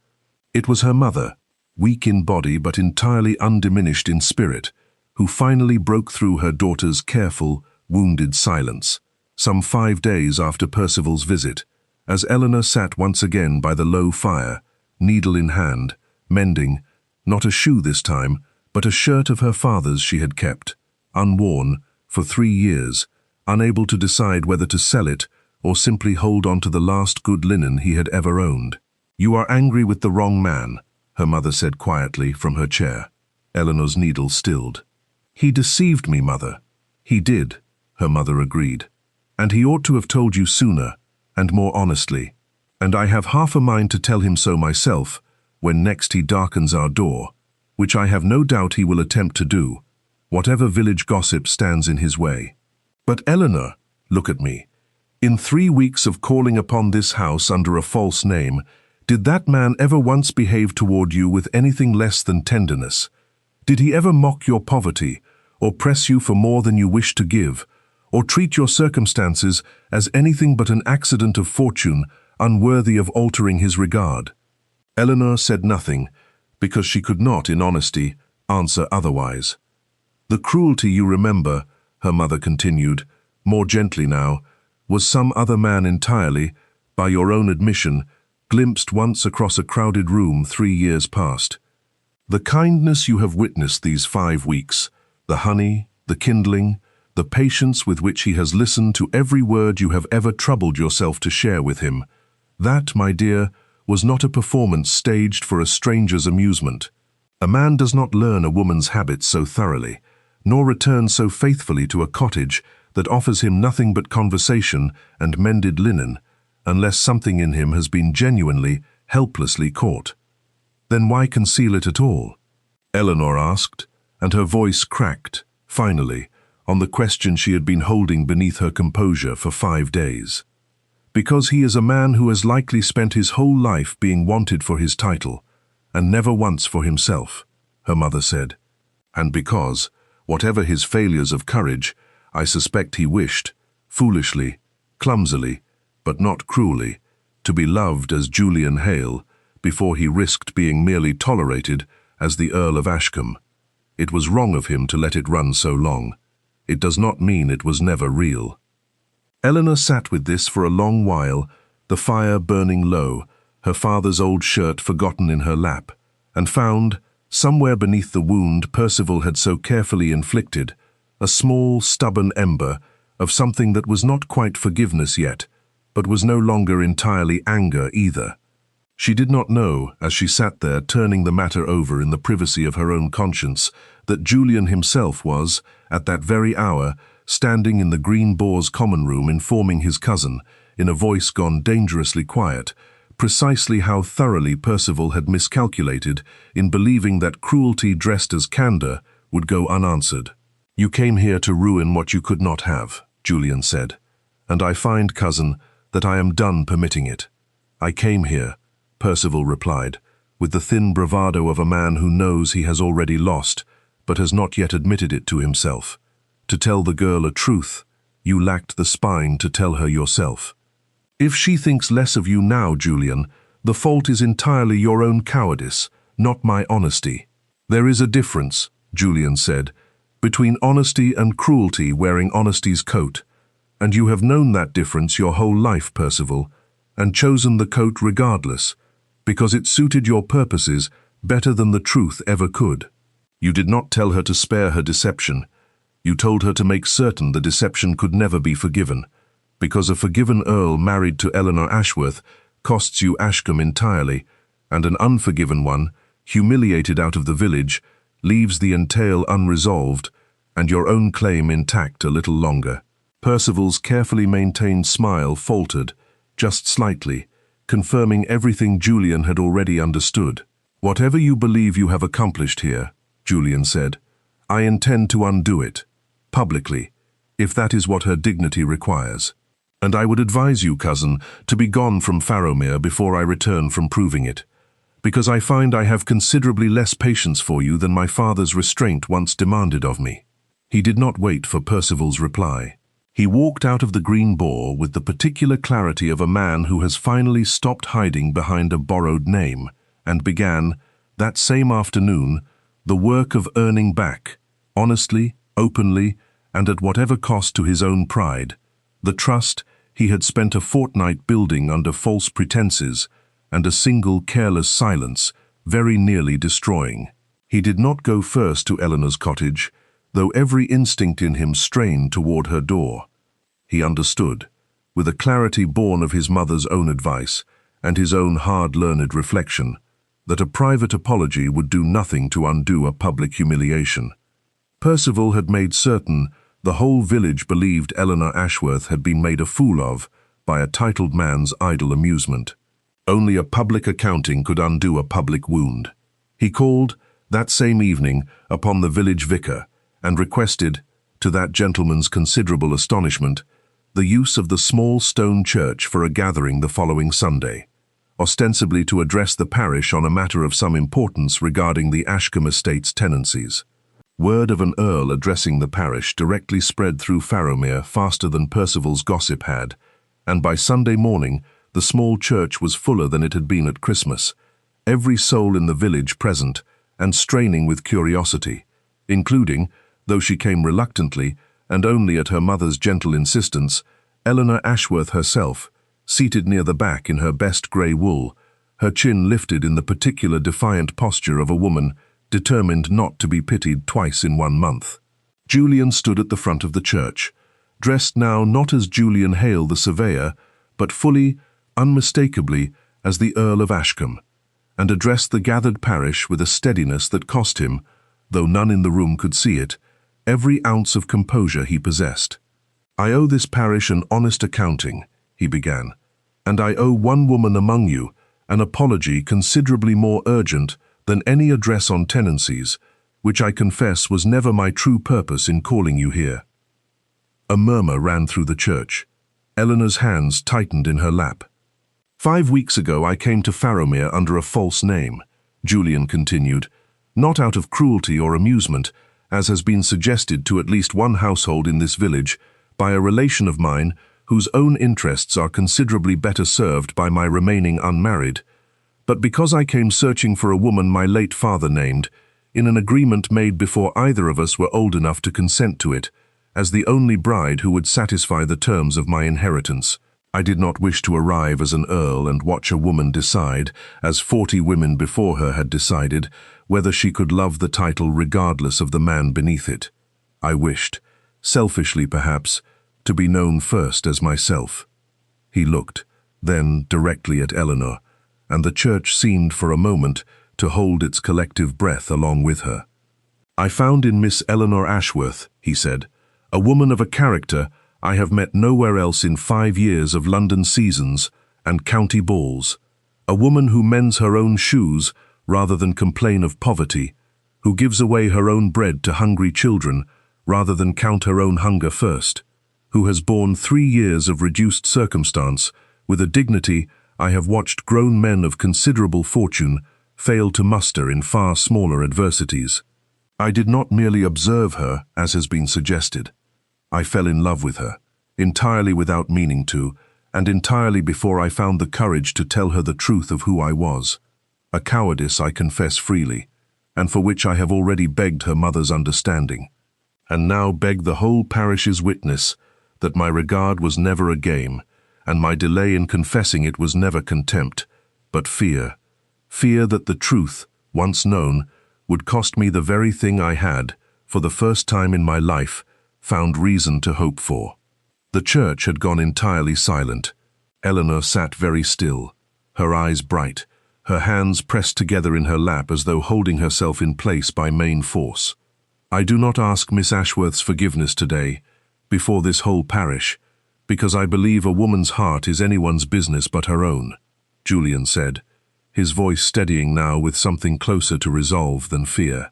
It was her mother, weak in body but entirely undiminished in spirit, who finally broke through her daughter's careful, wounded silence, some 5 days after Percival's visit, as Eleanor sat once again by the low fire, needle in hand, mending, not a shoe this time, but a shirt of her father's she had kept, unworn, for 3 years, unable to decide whether to sell it or simply hold on to the last good linen he had ever owned. "You are angry with the wrong man," her mother said quietly from her chair. Eleanor's needle stilled. "He deceived me, mother." "He did," her mother agreed. "And he ought to have told you sooner, and more honestly. And I have half a mind to tell him so myself, when next he darkens our door, which I have no doubt he will attempt to do, whatever village gossip stands in his way. But Eleanor, look at me. In 3 weeks of calling upon this house under a false name, did that man ever once behave toward you with anything less than tenderness? Did he ever mock your poverty, or press you for more than you wished to give, or treat your circumstances as anything but an accident of fortune, unworthy of altering his regard?" Eleanor said nothing, because she could not, in honesty, answer otherwise. "The cruelty you remember," her mother continued, more gently now, "was some other man entirely, by your own admission, glimpsed once across a crowded room 3 years past. The kindness you have witnessed these 5 weeks, the honey, the kindling, the patience with which he has listened to every word you have ever troubled yourself to share with him. That, my dear, was not a performance staged for a stranger's amusement. A man does not learn a woman's habits so thoroughly, nor return so faithfully to a cottage that offers him nothing but conversation and mended linen, unless something in him has been genuinely, helplessly caught. Then why conceal it at all? Eleanor asked, and her voice cracked, finally, on the question she had been holding beneath her composure for 5 days. Because he is a man who has likely spent his whole life being wanted for his title, and never once for himself, her mother said. And because, whatever his failures of courage, I suspect he wished, foolishly, clumsily, but not cruelly, to be loved as Julian Hale before he risked being merely tolerated as the Earl of Ashcombe. It was wrong of him to let it run so long. It does not mean it was never real. Eleanor sat with this for a long while, the fire burning low, her father's old shirt forgotten in her lap, and found, somewhere beneath the wound Percival had so carefully inflicted, a small, stubborn ember of something that was not quite forgiveness yet, but was no longer entirely anger either. She did not know, as she sat there turning the matter over in the privacy of her own conscience, that Julian himself was, at that very hour, standing in the Green Boar's common room informing his cousin, in a voice gone dangerously quiet, precisely how thoroughly Percival had miscalculated in believing that cruelty dressed as candor would go unanswered. "You came here to ruin what you could not have," Julian said, "and I find, cousin, that I am done permitting it." "I came here," Percival replied, with the thin bravado of a man who knows he has already lost, but has not yet admitted it to himself, "to tell the girl a truth you lacked the spine to tell her yourself. If she thinks less of you now, Julian, the fault is entirely your own cowardice, not my honesty." "There is a difference," Julian said, "between honesty and cruelty wearing honesty's coat, and you have known that difference your whole life, Percival, and chosen the coat regardless, because it suited your purposes better than the truth ever could. You did not tell her to spare her deception. You told her to make certain the deception could never be forgiven, because a forgiven earl married to Eleanor Ashworth costs you Ashcombe entirely, and an unforgiven one, humiliated out of the village, leaves the entail unresolved and your own claim intact a little longer." Percival's carefully maintained smile faltered, just slightly, confirming everything Julian had already understood. "Whatever you believe you have accomplished here," Julian said, "I intend to undo it, publicly, if that is what her dignity requires. And I would advise you, cousin, to be gone from Farrowmere before I return from proving it, because I find I have considerably less patience for you than my father's restraint once demanded of me." He did not wait for Percival's reply. He walked out of the Green Boar with the particular clarity of a man who has finally stopped hiding behind a borrowed name, and began, that same afternoon, the work of earning back, honestly, openly, and at whatever cost to his own pride, the trust he had spent a fortnight building under false pretenses and a single careless silence very nearly destroying. He did not go first to Eleanor's cottage, though every instinct in him strained toward her door. He understood, with a clarity born of his mother's own advice and his own hard-learned reflection, that a private apology would do nothing to undo a public humiliation. Percival had made certain the whole village believed Eleanor Ashworth had been made a fool of by a titled man's idle amusement. Only a public accounting could undo a public wound. He called, that same evening, upon the village vicar, and requested, to that gentleman's considerable astonishment, the use of the small stone church for a gathering the following Sunday, ostensibly to address the parish on a matter of some importance regarding the Ashcombe estate's tenancies. Word of an earl addressing the parish directly spread through Farrowmere faster than Percival's gossip had, and by Sunday morning the small church was fuller than it had been at Christmas, every soul in the village present and straining with curiosity, including, though she came reluctantly and only at her mother's gentle insistence, Eleanor Ashworth herself, seated near the back in her best grey wool, her chin lifted in the particular defiant posture of a woman determined not to be pitied twice in 1 month. Julian stood at the front of the church, dressed now not as Julian Hale the surveyor, but fully, unmistakably, as the Earl of Ashcombe, and addressed the gathered parish with a steadiness that cost him, though none in the room could see it, every ounce of composure he possessed. "I owe this parish an honest accounting," he began, "and I owe one woman among you an apology considerably more urgent than any address on tenancies, which I confess was never my true purpose in calling you here." A murmur ran through the church. Eleanor's hands tightened in her lap. "5 weeks ago I came to Farrowmere under a false name," Julian continued, "not out of cruelty or amusement, as has been suggested to at least one household in this village by a relation of mine whose own interests are considerably better served by my remaining unmarried, but because I came searching for a woman my late father named, in an agreement made before either of us were old enough to consent to it, as the only bride who would satisfy the terms of my inheritance. I did not wish to arrive as an earl and watch a woman decide, as 40 women before her had decided, whether she could love the title regardless of the man beneath it. I wished, selfishly perhaps, to be known first as myself." He looked, then directly at Eleanor, and the church seemed for a moment to hold its collective breath along with her. "I found in Miss Eleanor Ashworth," he said, "a woman of a character I have met nowhere else in 5 years of London seasons and county balls, a woman who mends her own shoes rather than complain of poverty, who gives away her own bread to hungry children rather than count her own hunger first, who has borne 3 years of reduced circumstance with a dignity I have watched grown men of considerable fortune fail to muster in far smaller adversities. I did not merely observe her, as has been suggested. I fell in love with her, entirely without meaning to, and entirely before I found the courage to tell her the truth of who I was. A cowardice, I confess freely, and for which I have already begged her mother's understanding, and now beg the whole parish's witness that my regard was never a game, and my delay in confessing it was never contempt, but fear. Fear that the truth, once known, would cost me the very thing I had, for the first time in my life, found reason to hope for." The church had gone entirely silent. Eleanor sat very still, her eyes bright, her hands pressed together in her lap as though holding herself in place by main force. "I do not ask Miss Ashworth's forgiveness today, before this whole parish, because I believe a woman's heart is anyone's business but her own," Julian said, his voice steadying now with something closer to resolve than fear.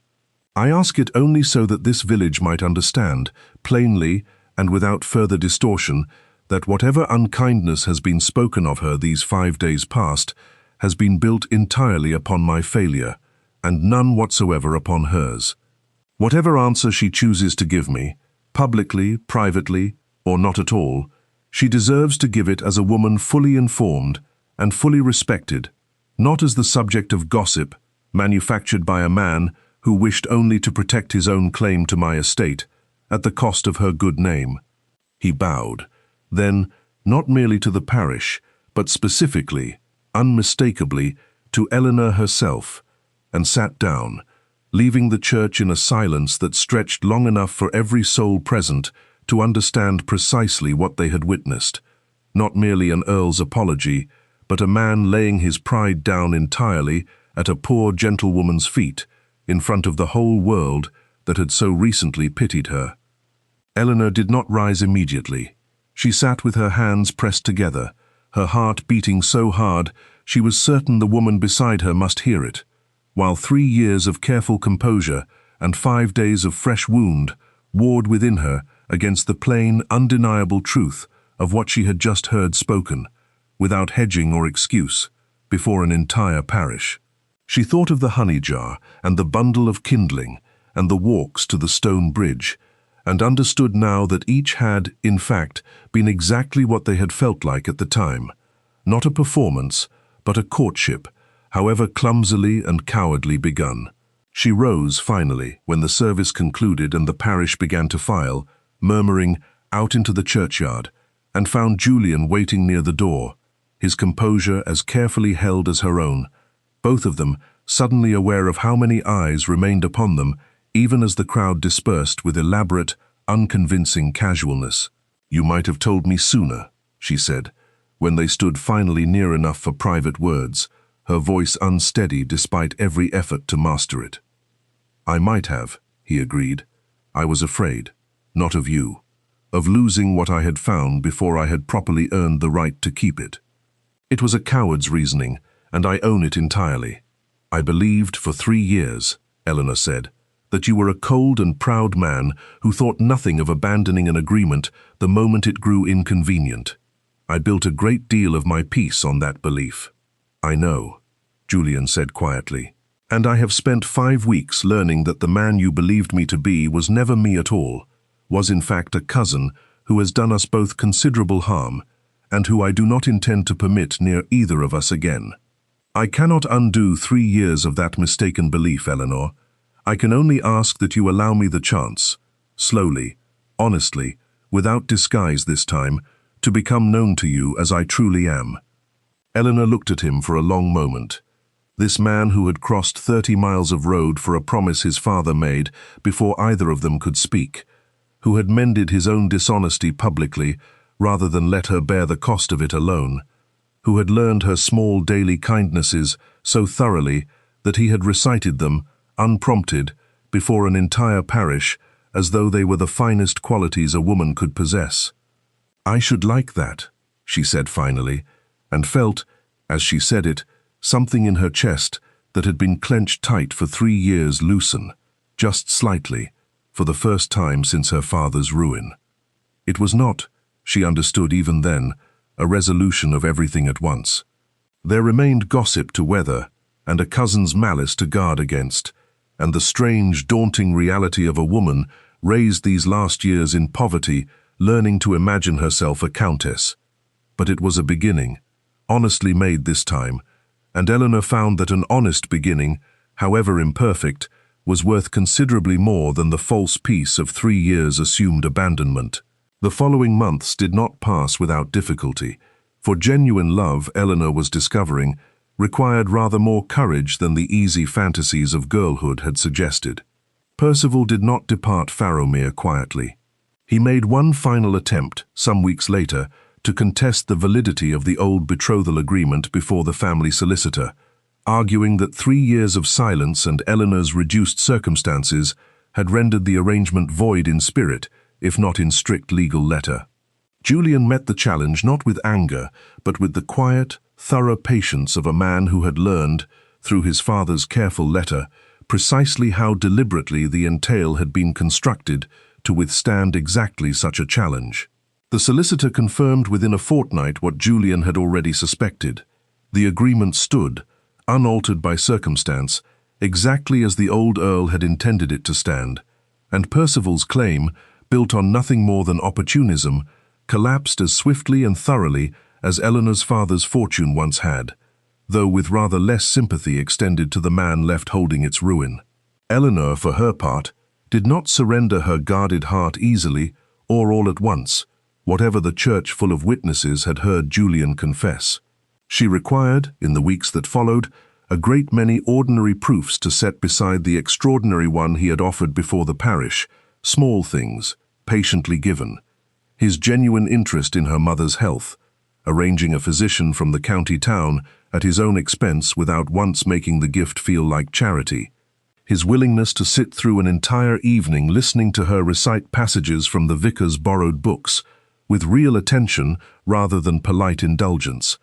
"I ask it only so that this village might understand, plainly and without further distortion, that whatever unkindness has been spoken of her these 5 days past has been built entirely upon my failure, and none whatsoever upon hers. Whatever answer she chooses to give me, publicly, privately, or not at all, she deserves to give it as a woman fully informed and fully respected, not as the subject of gossip manufactured by a man who wished only to protect his own claim to my estate at the cost of her good name." He bowed, then, not merely to the parish, but specifically, unmistakably, to Eleanor herself, and sat down, leaving the church in a silence that stretched long enough for every soul present to understand precisely what they had witnessed, not merely an earl's apology, but a man laying his pride down entirely at a poor gentlewoman's feet, in front of the whole world that had so recently pitied her. Eleanor did not rise immediately. She sat with her hands pressed together, her heart beating so hard she was certain the woman beside her must hear it, while 3 years of careful composure and 5 days of fresh wound warred within her against the plain, undeniable truth of what she had just heard spoken, without hedging or excuse, before an entire parish. She thought of the honey jar and the bundle of kindling and the walks to the stone bridge, and understood now that each had, in fact, been exactly what they had felt like at the time. Not a performance, but a courtship, however clumsily and cowardly begun. She rose finally when the service concluded and the parish began to file, murmuring, out into the churchyard, and found Julian waiting near the door, his composure as carefully held as her own, both of them suddenly aware of how many eyes remained upon them even as the crowd dispersed with elaborate, unconvincing casualness. "You might have told me sooner," she said, when they stood finally near enough for private words, her voice unsteady despite every effort to master it. "I might have," he agreed. "I was afraid, not of you, of losing what I had found before I had properly earned the right to keep it. It was a coward's reasoning, and I own it entirely. I believed for 3 years," Eleanor said, "that you were a cold and proud man who thought nothing of abandoning an agreement the moment it grew inconvenient. I built a great deal of my peace on that belief." "I know," Julian said quietly, "and I have spent 5 weeks learning that the man you believed me to be was never me at all, was in fact a cousin who has done us both considerable harm, and who I do not intend to permit near either of us again. I cannot undo 3 years of that mistaken belief, Eleanor. I can only ask that you allow me the chance, slowly, honestly, without disguise this time, to become known to you as I truly am." Eleanor looked at him for a long moment. This man who had crossed 30 miles of road for a promise his father made before either of them could speak, who had mended his own dishonesty publicly rather than let her bear the cost of it alone, who had learned her small daily kindnesses so thoroughly that he had recited them, unprompted, before an entire parish as though they were the finest qualities a woman could possess. "I should like that," she said finally, and felt, as she said it, something in her chest that had been clenched tight for 3 years loosen, just slightly, for the first time since her father's ruin. It was not, she understood even then, a resolution of everything at once. There remained gossip to weather, and a cousin's malice to guard against, and the strange, daunting reality of a woman raised these last years in poverty, learning to imagine herself a countess. But it was a beginning, honestly made this time, and Eleanor found that an honest beginning, however imperfect, was worth considerably more than the false peace of 3 years' assumed abandonment. The following months did not pass without difficulty, for genuine love, Eleanor was discovering, required rather more courage than the easy fantasies of girlhood had suggested. Percival did not depart Farrowmere quietly. He made one final attempt, some weeks later, to contest the validity of the old betrothal agreement before the family solicitor, arguing that 3 years of silence and Eleanor's reduced circumstances had rendered the arrangement void in spirit, if not in strict legal letter. Julian met the challenge not with anger, but with the quiet, thorough patience of a man who had learned, through his father's careful letter, precisely how deliberately the entail had been constructed to withstand exactly such a challenge. The solicitor confirmed within a fortnight what Julian had already suspected. The agreement stood, unaltered by circumstance, exactly as the old Earl had intended it to stand, and Percival's claim, built on nothing more than opportunism, collapsed as swiftly and thoroughly as Eleanor's father's fortune once had, though with rather less sympathy extended to the man left holding its ruin. Eleanor, for her part, did not surrender her guarded heart easily or all at once, whatever the church full of witnesses had heard Julian confess. She required, in the weeks that followed, a great many ordinary proofs to set beside the extraordinary one he had offered before the parish, small things, patiently given. His genuine interest in her mother's health, arranging a physician from the county town at his own expense without once making the gift feel like charity. His willingness to sit through an entire evening listening to her recite passages from the vicar's borrowed books, with real attention rather than polite indulgence.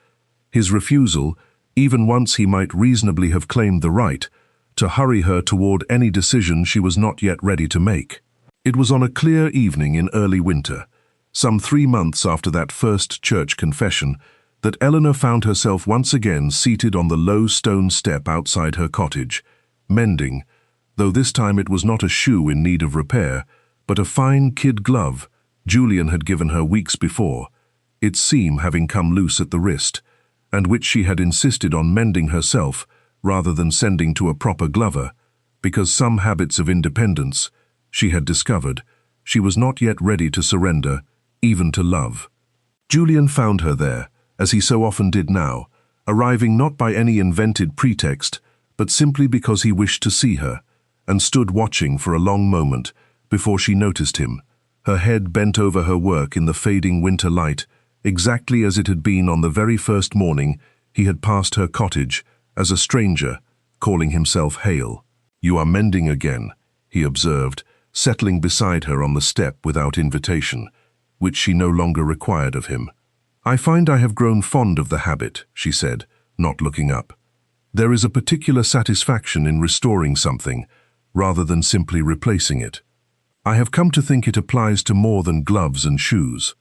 His refusal, even once he might reasonably have claimed the right, to hurry her toward any decision she was not yet ready to make. It was on a clear evening in early winter, some 3 months after that first church confession, that Eleanor found herself once again seated on the low stone step outside her cottage, mending, though this time it was not a shoe in need of repair, but a fine kid glove Julian had given her weeks before, its seam having come loose at the wrist, and which she had insisted on mending herself rather than sending to a proper glover, because some habits of independence, she had discovered, she was not yet ready to surrender, even to love. Julian found her there, as he so often did now, arriving not by any invented pretext, but simply because he wished to see her, and stood watching for a long moment before she noticed him, her head bent over her work in the fading winter light, exactly as it had been on the very first morning he had passed her cottage as a stranger, calling himself Hale. "You are mending again," he observed, settling beside her on the step without invitation, which she no longer required of him. "I find I have grown fond of the habit," she said, not looking up. "There is a particular satisfaction in restoring something, rather than simply replacing it. I have come to think it applies to more than gloves and shoes."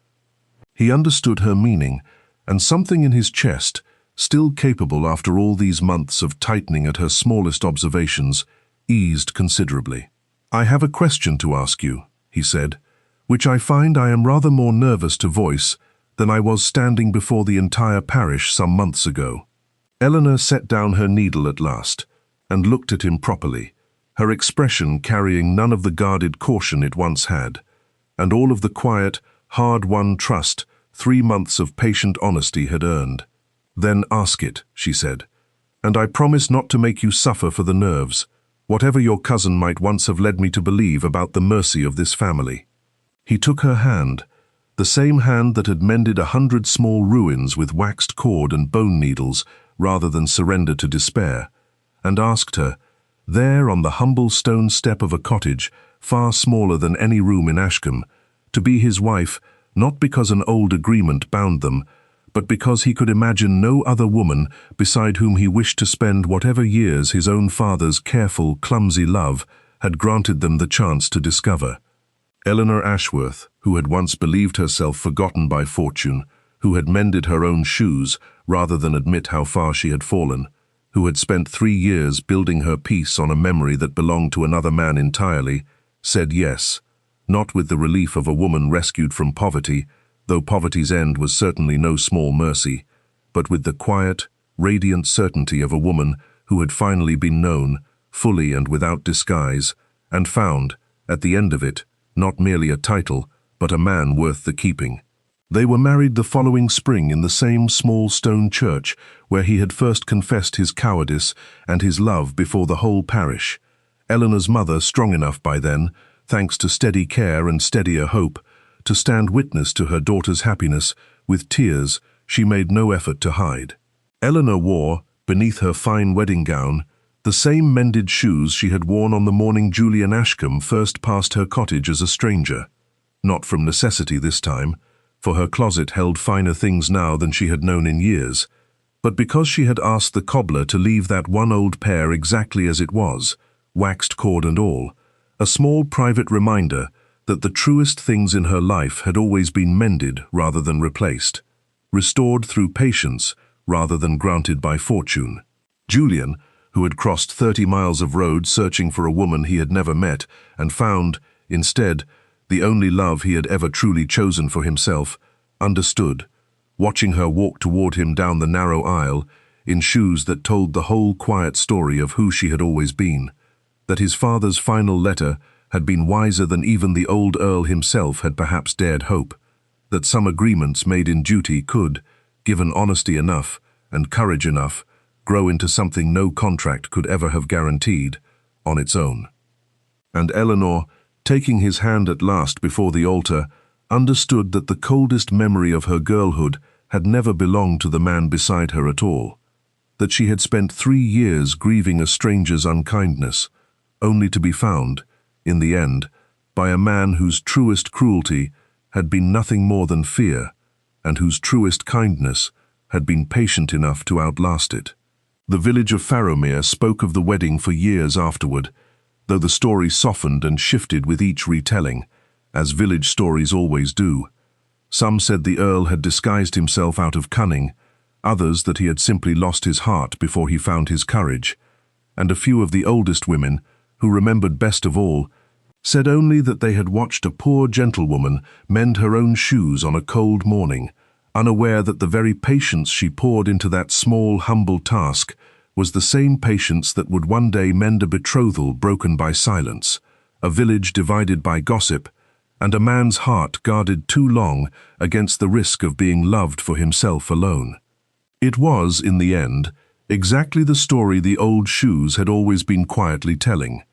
He understood her meaning, and something in his chest, still capable after all these months of tightening at her smallest observations, eased considerably. "I have a question to ask you," he said, "which I find I am rather more nervous to voice than I was standing before the entire parish some months ago." Eleanor set down her needle at last, and looked at him properly, her expression carrying none of the guarded caution it once had, and all of the quiet, hard-won trust 3 months of patient honesty had earned. "Then ask it," she said, "and I promise not to make you suffer for the nerves, whatever your cousin might once have led me to believe about the mercy of this family." He took her hand, the same hand that had mended 100 small ruins with waxed cord and bone needles rather than surrender to despair, and asked her, there on the humble stone step of a cottage far smaller than any room in Ashcombe, to be his wife, not because an old agreement bound them, but because he could imagine no other woman beside whom he wished to spend whatever years his own father's careful, clumsy love had granted them the chance to discover. Eleanor Ashworth, who had once believed herself forgotten by fortune, who had mended her own shoes rather than admit how far she had fallen, who had spent 3 years building her peace on a memory that belonged to another man entirely, said yes, not with the relief of a woman rescued from poverty, though poverty's end was certainly no small mercy, but with the quiet, radiant certainty of a woman who had finally been known, fully and without disguise, and found, at the end of it, not merely a title, but a man worth the keeping. They were married the following spring in the same small stone church where he had first confessed his cowardice and his love before the whole parish. Eleanor's mother strong enough by then, thanks to steady care and steadier hope, to stand witness to her daughter's happiness with tears she made no effort to hide. Eleanor wore, beneath her fine wedding gown, the same mended shoes she had worn on the morning Julian Ashcombe first passed her cottage as a stranger. Not from necessity this time, for her closet held finer things now than she had known in years, but because she had asked the cobbler to leave that one old pair exactly as it was, waxed cord and all, a small private reminder that the truest things in her life had always been mended rather than replaced, restored through patience rather than granted by fortune. Julian, who had crossed 30 miles of road searching for a woman he had never met and found, instead, the only love he had ever truly chosen for himself, understood, watching her walk toward him down the narrow aisle in shoes that told the whole quiet story of who she had always been, that his father's final letter had been wiser than even the old Earl himself had perhaps dared hope, that some agreements made in duty could, given honesty enough and courage enough, grow into something no contract could ever have guaranteed, on its own. And Eleanor, taking his hand at last before the altar, understood that the coldest memory of her girlhood had never belonged to the man beside her at all, that she had spent 3 years grieving a stranger's unkindness, only to be found, in the end, by a man whose truest cruelty had been nothing more than fear, and whose truest kindness had been patient enough to outlast it. The village of Farrowmere spoke of the wedding for years afterward, though the story softened and shifted with each retelling, as village stories always do. Some said the Earl had disguised himself out of cunning, others that he had simply lost his heart before he found his courage, and a few of the oldest women, who remembered best of all, said only that they had watched a poor gentlewoman mend her own shoes on a cold morning, unaware that the very patience she poured into that small, humble task was the same patience that would one day mend a betrothal broken by silence, a village divided by gossip, and a man's heart guarded too long against the risk of being loved for himself alone. It was, in the end, exactly the story the old shoes had always been quietly telling.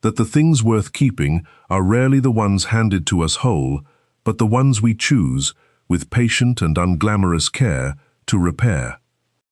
that the things worth keeping are rarely the ones handed to us whole, but the ones we choose, with patient and unglamorous care, to repair.